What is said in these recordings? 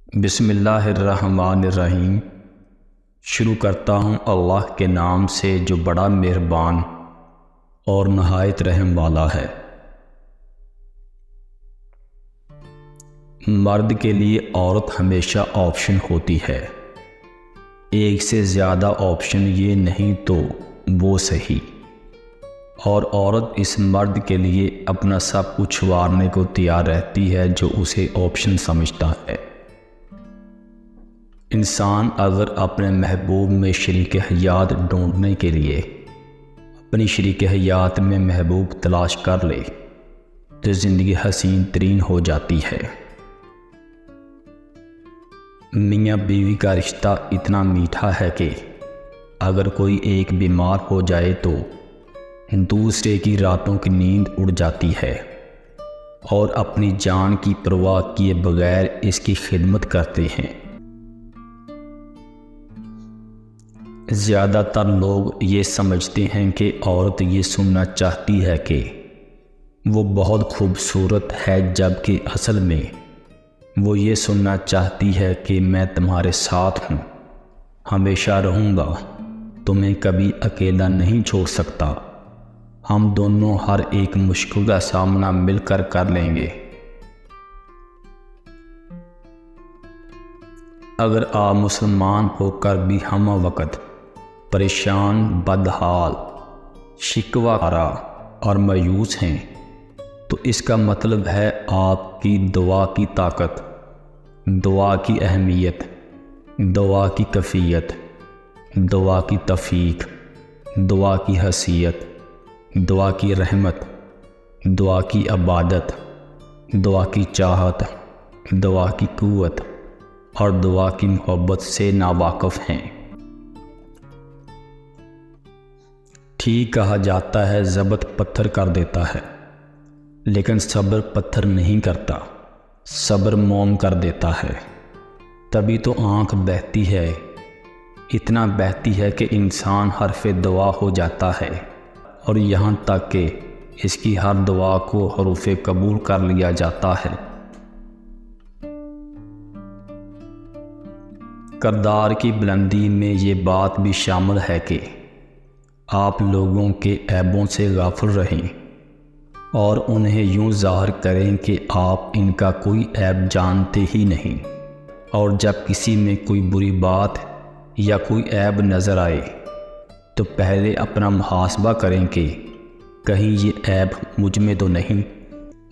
بسم اللہ الرحمن الرحیم۔ شروع کرتا ہوں اللہ کے نام سے جو بڑا مہربان اور نہایت رحم والا ہے۔ مرد کے لیے عورت ہمیشہ آپشن ہوتی ہے، ایک سے زیادہ آپشن یہ نہیں تو وہ صحیح، اور عورت اس مرد کے لیے اپنا سب کچھ وارنے کو تیار رہتی ہے جو اسے آپشن سمجھتا ہے۔ انسان اگر اپنے محبوب میں شریک حیات ڈھونڈنے کے لیے اپنی شریک حیات میں محبوب تلاش کر لے تو زندگی حسین ترین ہو جاتی ہے۔ میاں بیوی کا رشتہ اتنا میٹھا ہے کہ اگر کوئی ایک بیمار ہو جائے تو دوسرے کی راتوں کی نیند اڑ جاتی ہے اور اپنی جان کی پرواہ کیے بغیر اس کی خدمت کرتے ہیں۔ زیادہ تر لوگ یہ سمجھتے ہیں کہ عورت یہ سننا چاہتی ہے کہ وہ بہت خوبصورت ہے، جبکہ اصل میں وہ یہ سننا چاہتی ہے کہ میں تمہارے ساتھ ہوں، ہمیشہ رہوں گا، تمہیں کبھی اکیلا نہیں چھوڑ سکتا، ہم دونوں ہر ایک مشکل کا سامنا مل کر لیں گے۔ اگر آپ مسلمان ہو کر بھی ہم وقت پریشان، بدحال، شکوہ کرا اور مایوس ہیں تو اس کا مطلب ہے آپ کی دعا کی طاقت، دعا کی اہمیت، دعا کی کیفیت، دعا کی توفیق، دعا کی حیثیت، دعا کی رحمت، دعا کی عبادت، دعا کی چاہت، دعا کی قوت اور دعا کی محبت سے ناواقف ہیں۔ ٹھیک کہا جاتا ہے ضبط پتھر کر دیتا ہے، لیکن صبر پتھر نہیں کرتا، صبر موم کر دیتا ہے۔ تبھی تو آنکھ بہتی ہے، اتنا بہتی ہے کہ انسان حرف دعا ہو جاتا ہے، اور یہاں تک کہ اس کی ہر دعا کو حروف قبول کر لیا جاتا ہے۔ کردار کی بلندی میں یہ بات بھی شامل ہے کہ آپ لوگوں کے عیبوں سے غافل رہیں اور انہیں یوں ظاہر کریں کہ آپ ان کا کوئی عیب جانتے ہی نہیں، اور جب کسی میں کوئی بری بات یا کوئی عیب نظر آئے تو پہلے اپنا محاسبہ کریں کہ کہیں یہ عیب مجھ میں تو نہیں۔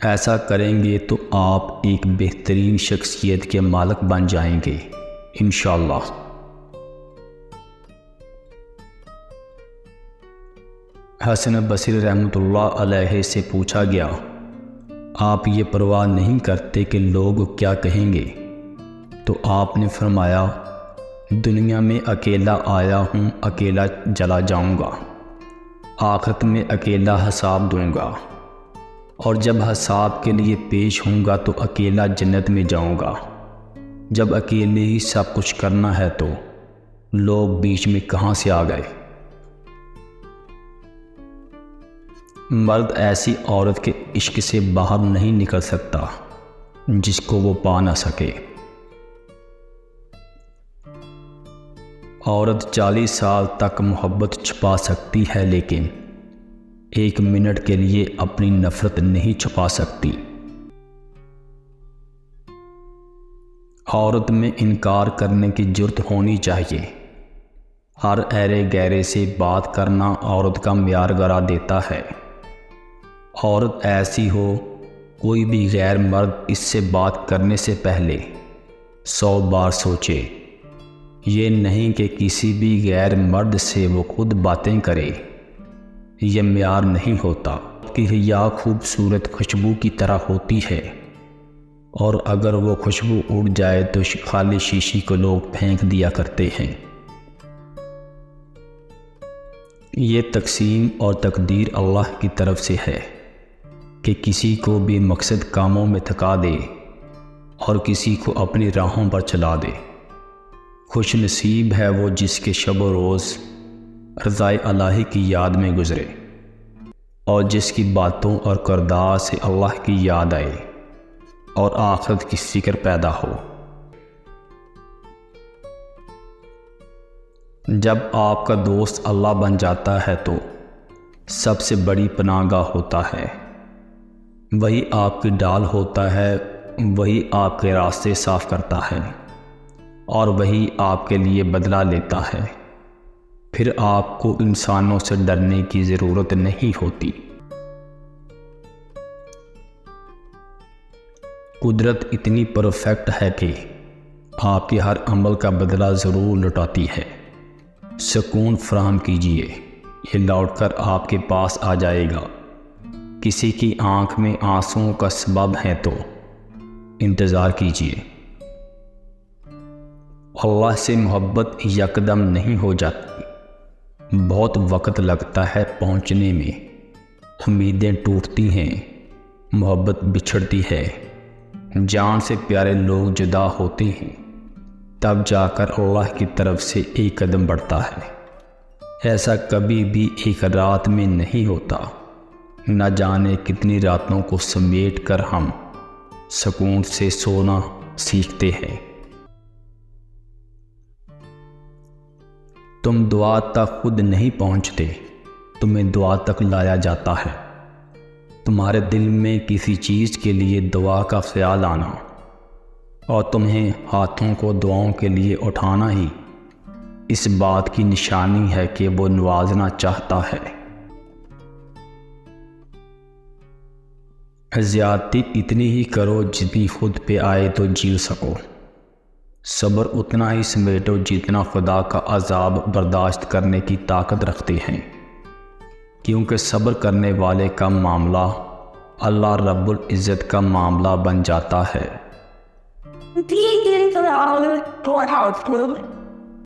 ایسا کریں گے تو آپ ایک بہترین شخصیت کے مالک بن جائیں گے انشاءاللہ۔ حسن بصری رحمۃ اللہ علیہ سے پوچھا گیا، آپ یہ پرواہ نہیں کرتے کہ لوگ کیا کہیں گے؟ تو آپ نے فرمایا، دنیا میں اکیلا آیا ہوں، اکیلا چلا جاؤں گا، آخرت میں اکیلا حساب دوں گا، اور جب حساب کے لیے پیش ہوں گا تو اکیلا جنت میں جاؤں گا۔ جب اکیلے ہی سب کچھ کرنا ہے تو لوگ بیچ میں کہاں سے آ گئے؟ مرد ایسی عورت کے عشق سے باہر نہیں نکل سکتا جس کو وہ پا نہ سکے۔ عورت 40 سال تک محبت چھپا سکتی ہے، لیکن 1 منٹ کے لیے اپنی نفرت نہیں چھپا سکتی۔ عورت میں انکار کرنے کی جرأت ہونی چاہیے۔ ہر ایرے گیرے سے بات کرنا عورت کا معیار گرا دیتا ہے۔ عورت ایسی ہو، کوئی بھی غیر مرد اس سے بات کرنے سے پہلے 100 بار سوچے، یہ نہیں کہ کسی بھی غیر مرد سے وہ خود باتیں کرے، یہ معیار نہیں ہوتا کہ حیا خوبصورت خوشبو کی طرح ہوتی ہے، اور اگر وہ خوشبو اڑ جائے تو خالی شیشی کو لوگ پھینک دیا کرتے ہیں۔ یہ تقسیم اور تقدیر اللہ کی طرف سے ہے کہ کسی کو بھی مقصد کاموں میں تھکا دے اور کسی کو اپنی راہوں پر چلا دے۔ خوش نصیب ہے وہ جس کے شب و روز رضائے الہی کی یاد میں گزرے، اور جس کی باتوں اور کردار سے اللہ کی یاد آئے اور آخرت کی فکر پیدا ہو۔ جب آپ کا دوست اللہ بن جاتا ہے تو سب سے بڑی پناہ گاہ ہوتا ہے، وہی آپ کی ڈال ہوتا ہے، وہی آپ کے راستے صاف کرتا ہے اور وہی آپ کے لیے بدلہ لیتا ہے۔ پھر آپ کو انسانوں سے ڈرنے کی ضرورت نہیں ہوتی۔ قدرت اتنی پرفیکٹ ہے کہ آپ کے ہر عمل کا بدلہ ضرور لوٹاتی ہے۔ سکون فراہم کیجیے، یہ لوٹ کر آپ کے پاس آ جائے گا۔ کسی کی آنکھ میں آنسوؤں کا سبب ہے تو انتظار کیجیے۔ اللہ سے محبت یکدم نہیں ہو جاتی، بہت وقت لگتا ہے پہنچنے میں۔ امیدیں ٹوٹتی ہیں، محبت بچھڑتی ہے، جان سے پیارے لوگ جدا ہوتے ہیں، تب جا کر اللہ کی طرف سے ایک قدم بڑھتا ہے۔ ایسا کبھی بھی ایک رات میں نہیں ہوتا، نہ جانے کتنی راتوں کو سمیٹ کر ہم سکون سے سونا سیکھتے ہیں۔ تم دعا تک خود نہیں پہنچتے، تمہیں دعا تک لایا جاتا ہے۔ تمہارے دل میں کسی چیز کے لیے دعا کا خیال آنا اور تمہیں ہاتھوں کو دعاؤں کے لیے اٹھانا ہی اس بات کی نشانی ہے کہ وہ نوازنا چاہتا ہے۔ زیادتی اتنی ہی کرو جتنی خود پہ آئے تو جھیل سکو۔ صبر اتنا ہی سمیٹو جتنا خدا کا عذاب برداشت کرنے کی طاقت رکھتے ہیں، کیونکہ صبر کرنے والے کا معاملہ اللہ رب العزت کا معاملہ بن جاتا ہے۔